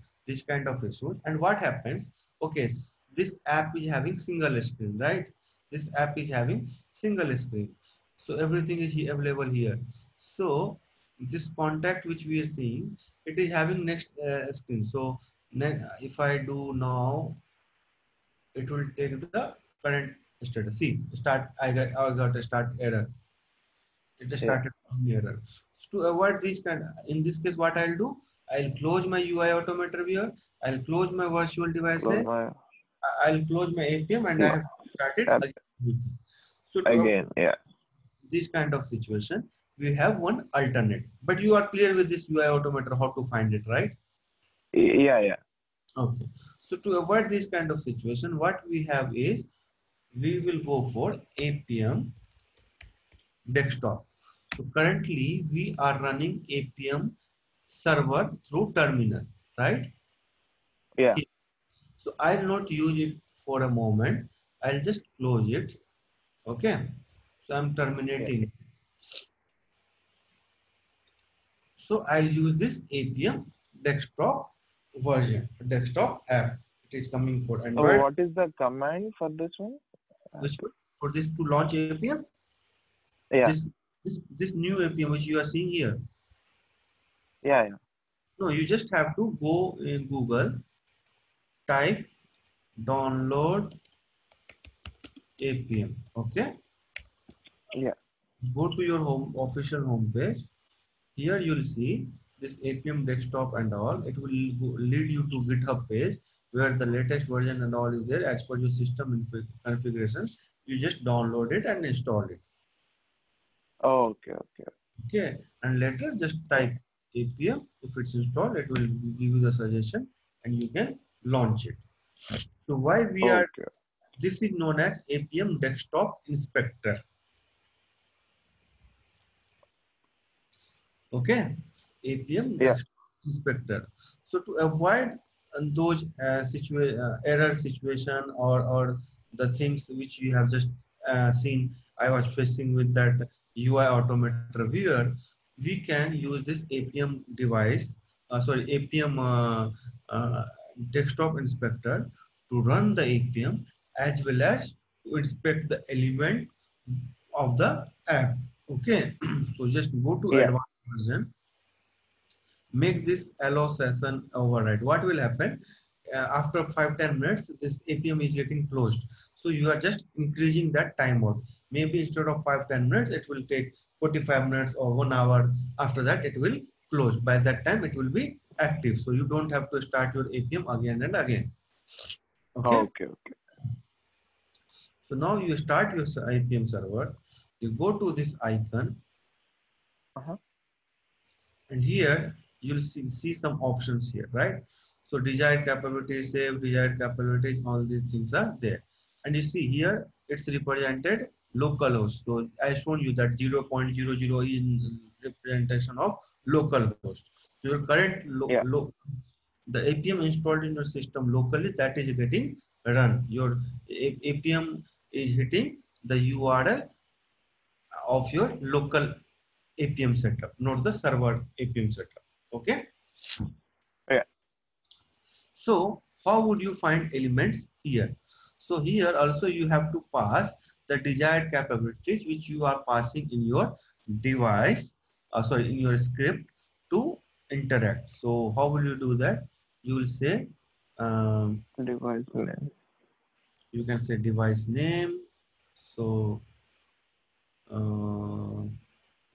and what happens? Okay, this app is having single screen, right? This app is having single screen, so everything is available here. So this contact which we are seeing, it is having next screen. So if I do now, it will take the current status. See, I got a start error. It just Yeah. started from error. To avoid this kind, in this case, what I'll do, I'll close my UI automator viewer. I'll close my virtual Close devices. my I'll close my APM and I have started app again. So to avoid again. Yeah. this kind of situation, we have one alternate. But you are clear with this UI automator how to find it, right? Yeah. Yeah. Okay. So to avoid this kind of situation, what we have is we will go for APM desktop. So currently we are running APM server through terminal, right? Yeah. So I'll not use it for a moment. I'll just close it. Okay. So I'm Yeah. terminating. So I'll use this APM desktop version, desktop app. It is coming for Oh, Android. what is the command for this one? Which for this to launch APM? Yeah. This this new APM which you are seeing here. Yeah. Yeah. No, you just have to go in Google, type download APM. Okay. Yeah. Go to your home official home page. Here you'll see this APM desktop and all. It will lead you to GitHub page where the latest version and all is there as per your system configuration. You just download it and install it. Oh, okay. Okay. Okay, and later just type APM. If it's installed, it will give you the suggestion and you can launch it. So why we are, Okay. this is known as APM Desktop Inspector. Okay, APM Yeah. Desktop Inspector. So to avoid those error situation, or the things which you have just seen, I was facing with that UI Automator viewer, we can use this APM device, APM uh, Desktop Inspector to run the APM as well as to inspect the element of the app. Okay, so just go to Yeah. advanced version, make this allow session override. What will happen after 5-10 minutes? This APM is getting closed. So you are just increasing that timeout. Maybe instead of 5-10 minutes, it will take 45 minutes or 1 hour. After that, it will close. By that time, it will be active. So you don't have to start your APM again and again. Okay. Okay. Okay. So now you start your APM server. You go to this icon, Uh-huh. and here you'll see some options here, right? So desired capability, save desired capability, all these things are there. And you see here it's represented localhost. So I shown you that 0.00 is representation of localhost. So your current Yeah. the APM installed in your system locally, that is getting run. Your APM is hitting the URL of your local APM setup, not the server APM setup. Okay. Yeah. So how would you find elements here? So here also you have to pass the desired capabilities which you are passing in your device, in your script to interact. So how will you do that? You will say, um, Device name. you can say device name. So uh,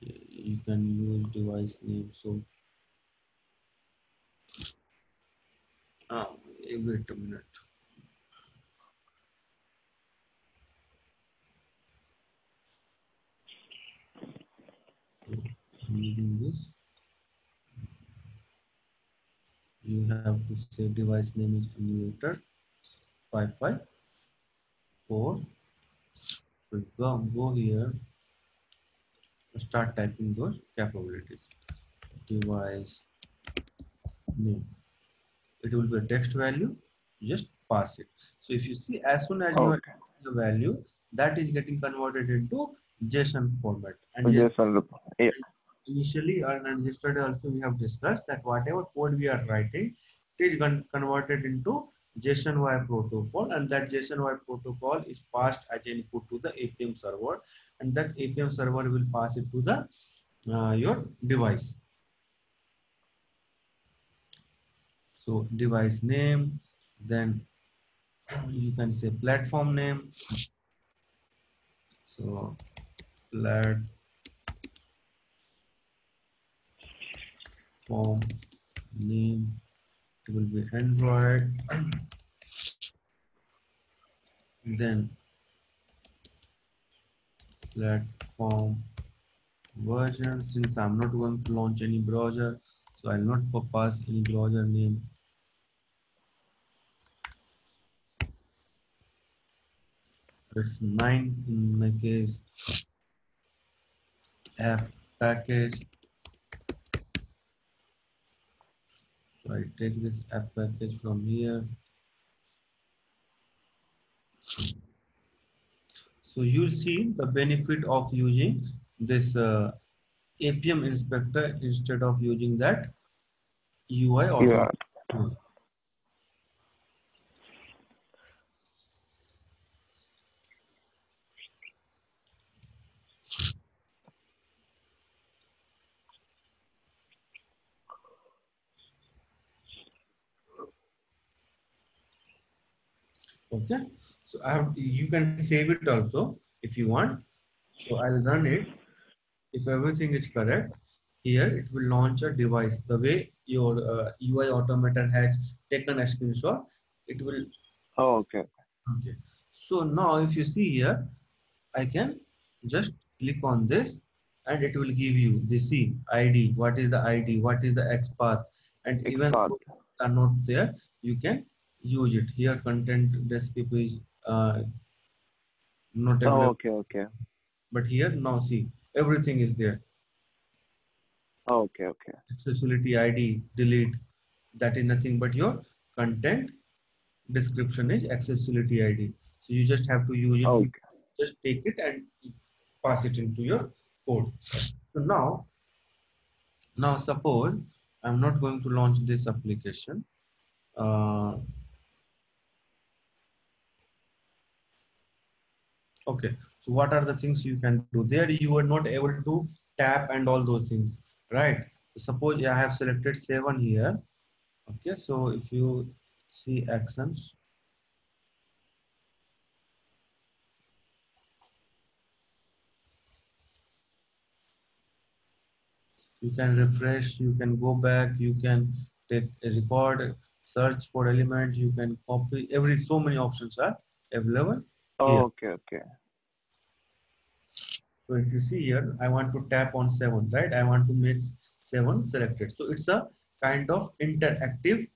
you can use device name. So wait a minute. So I'm using this. You have to say device name is emulator 554. So go here, start typing those capabilities. Device name. It will be a text value. Just pass it. So if you see, as soon as you are Okay. the value, that is getting converted into JSON format. And yes, JSON. Yeah. initially and yesterday also we have discussed that whatever code we are writing, it is converted into JSON wire protocol, and that JSON wire protocol is passed as input to the APM server, and that APM server will pass it to the your device. So device name, then you can say platform name. So platform name, it will be Android. Then platform version. Since I'm not going to launch any browser, so I'll not pass any browser name. It's 9 in my case. App package. So I take this app package from here. So you'll see the benefit of using this APM inspector instead of using that UI Yeah. automatic tool. Okay. So you can save it also if you want. So I'll run it. If everything is correct, here it will launch a device. The way your UI automator has taken a screenshot, it will. Oh, okay. Okay. So now if you see here, I can just click on this and it will give you the C ID, what is the ID, what is the XPath, and even XPath. though are not there, you can use it. Here content description is not Oh, available, okay, okay. but here now see everything is there. Oh, okay, okay. Accessibility ID, delete, that is nothing but your content description is accessibility ID. So you just have to use it. You Okay. just take it and pass it into your code. So now suppose I'm not going to launch this application. Uh, okay. So what are the things you can do? There you are not able to tap and all those things, right? So suppose I have selected 7 here. Okay. So if you see actions, you can refresh, you can go back, you can take a record, search for element, you can copy, so many options are available Oh, here. okay, okay. So if you see here, I want to tap on 7, right? I want to make 7 selected. So it's a kind of interactive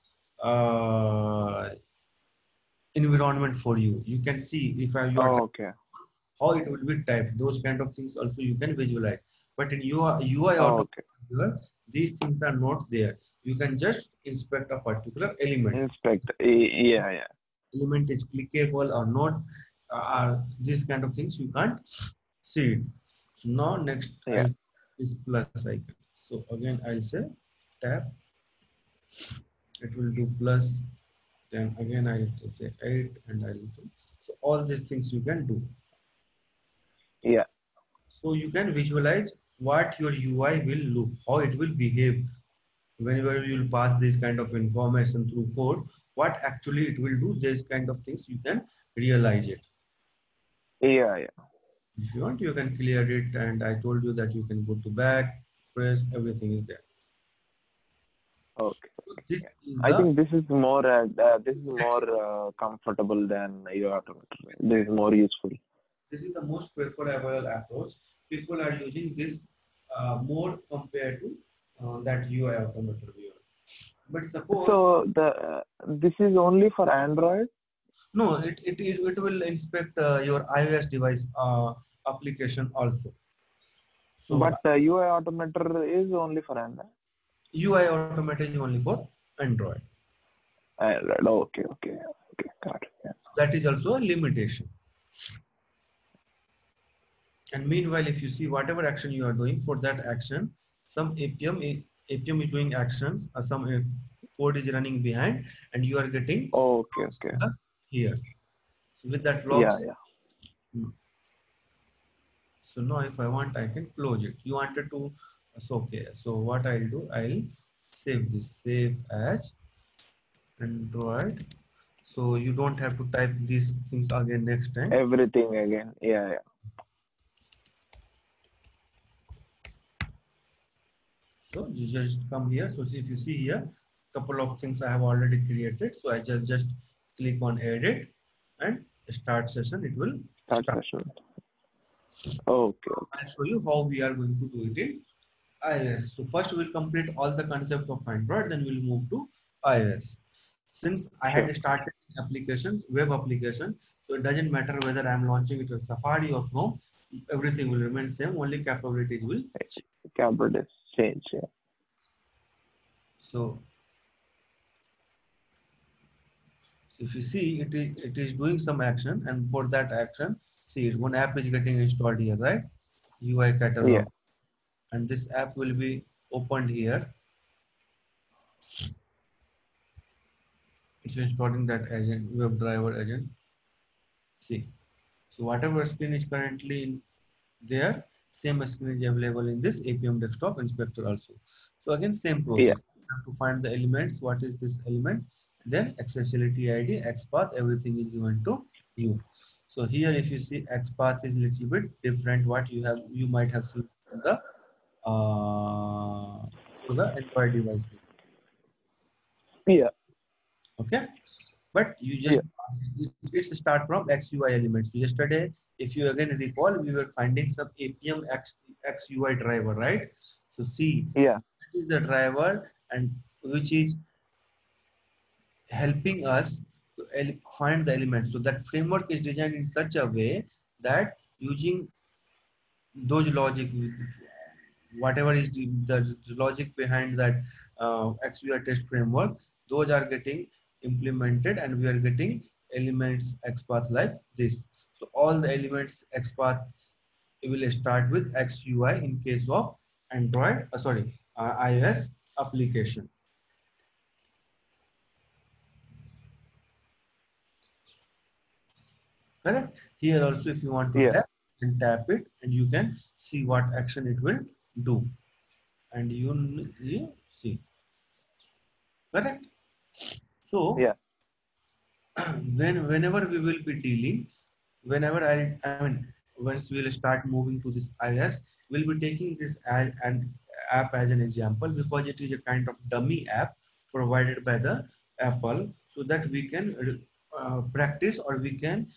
uh, environment for you. You can see if you are Oh, okay. how it will be typed. Those kind of things also you can visualize. But in UI Oh, auto, okay. these things are not there. You can just inspect a particular element. Inspect. Yeah, yeah. Element is clickable or not. Are these kind of things you can't see it. So now next Yeah. I'll this plus icon. So again I'll say tab. It will do plus. Then again I'll say 8 and I'll do. So all these things you can do. Yeah. So you can visualize what your UI will look, how it will behave whenever you will pass this kind of information through code, what actually it will do, this kind of things you can realize it. Yeah, yeah. If you want, you can clear it, and I told you that you can go to back, press, everything is there. Okay. So this Yeah. is I the think this is more comfortable than your automator. This is more useful. this is the most preferable approach. People are using this more compared to that UI automator viewer. But suppose So this is only for Android, no, it will inspect your iOS device application also. So but UI automator is only for Android. UI automated is only for Android. Android. Okay, okay, okay. Got it. Yeah. That is also a limitation. And meanwhile, if you see whatever action you are doing for that action, some APM is doing actions, some code is running behind, and you are getting Okay, logs okay. here. So with that Yeah, logs, yeah. so now if I want, I can close it. You wanted to, so okay. So what I'll do, I'll save this, save as Android. So you don't have to type these things again next time. Everything again. Yeah, yeah. So you just come here. So see, if you see here, couple of things I have already created. So I just click on edit and start session. It will Start start. session. Okay, I'll okay. show you how we are going to do it in iOS. So first we'll complete all the concept of Android, then we'll move to iOS. Since I Sure. had started application, web application, so it doesn't matter whether I'm launching it on Safari or Chrome, everything will remain same, only capabilities will change. Keyboard is change. Yeah. So So if you see, it is doing some action, and for that action, see one app is getting installed here, right? UI Yeah. catalog, and this app will be opened here. It's installing that agent, WebDriver agent. See, so whatever screen is currently in there, same screen is available in this APM desktop inspector also. So again, same Yeah. process. You have to find the elements. What is this element? Then accessibility ID, XPath, everything is given to you. So here, if you see XPath is little bit different. What you might have seen in the for the Android device. Yeah. Okay. but you just it's start from XUI elements. So yesterday, if you again recall, we were finding some APM XUI driver, right? So see, Yeah. that is the driver and which is helping us to find the elements. So that framework is designed in such a way that using those logic, whatever is the logic behind that XVR test framework, those are getting implemented and we are getting elements XPath like this. So all the elements XPath will start with XUI in case of Android, iOS application. Correct. Here also, if you want to Yeah. tap, and tap it, and you can see what action it will do, and you see. Correct. So Yeah. whenever we will be dealing, whenever I mean, once we'll start moving to this iOS, we'll be taking this as an app as an example because it is a kind of dummy app provided by the Apple, so that we can practice or we can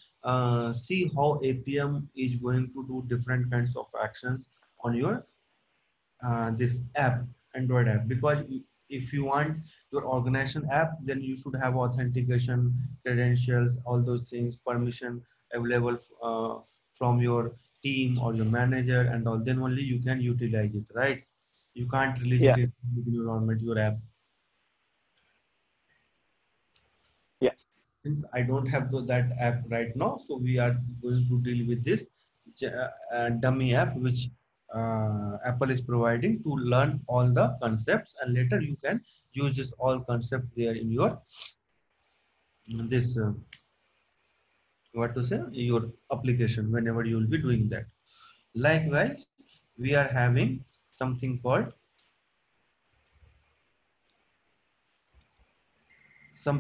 see how APM is going to do different kinds of actions on your this app, Android app, because if you want your organization app, then you should have authentication, credentials, all those things, permission available from your team or your manager and all. Then only you can utilize it, right? You can't release it Yeah. in your environment, your app. Yeah. Since I don't have that app right now, so we are going to deal with this dummy app which Apple is providing to learn all the concepts, and later you can use this all concept there in your this what to say, your application whenever you will be doing that. Likewise, we are having something called some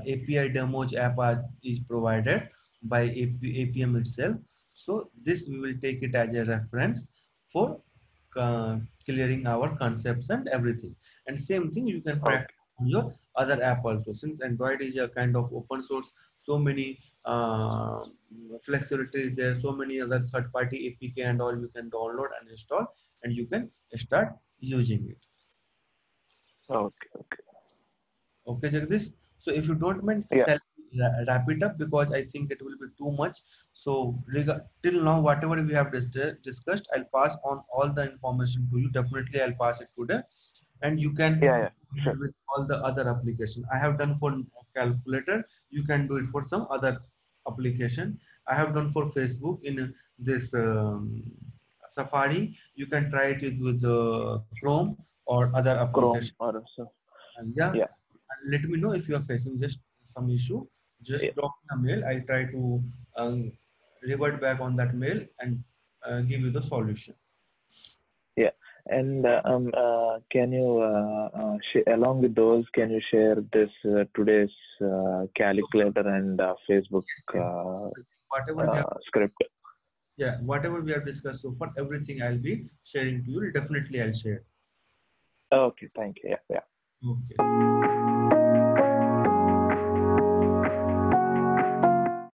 API demos app is provided by APM itself. So this we will take it as a reference for clearing our concepts and everything. And same thing you can Okay. practice on your other app also. Since Android is a kind of open source, so many flexibility is there, so many other third-party APK and all you can download and install, and you can start using it. Okay. Okay. Okay, Jagdish. So if you don't mind, Yeah. wrap it up because I think it will be too much. So till now, whatever we have discussed, I'll pass on all the information to you. Definitely, I'll pass it today, and you can Yeah. Yeah. deal Sure. with all the other application. I have done for calculator. You can do it for some other application. I have done for Facebook in this Safari. You can try it with Chrome or other application. Chrome or so. And yeah, Yeah. and let me know if you are facing just some issue. Yeah. Just drop me a mail. I'll try to revert back on that mail and give you the solution. Yeah. And can you, along with those, can you share this today's calculator and Facebook Yes, yes. Whatever we have, script? yeah, whatever we have discussed so far, everything I'll be sharing to you. Definitely, I'll share. Okay. Thank you. Yeah. Yeah. Okay.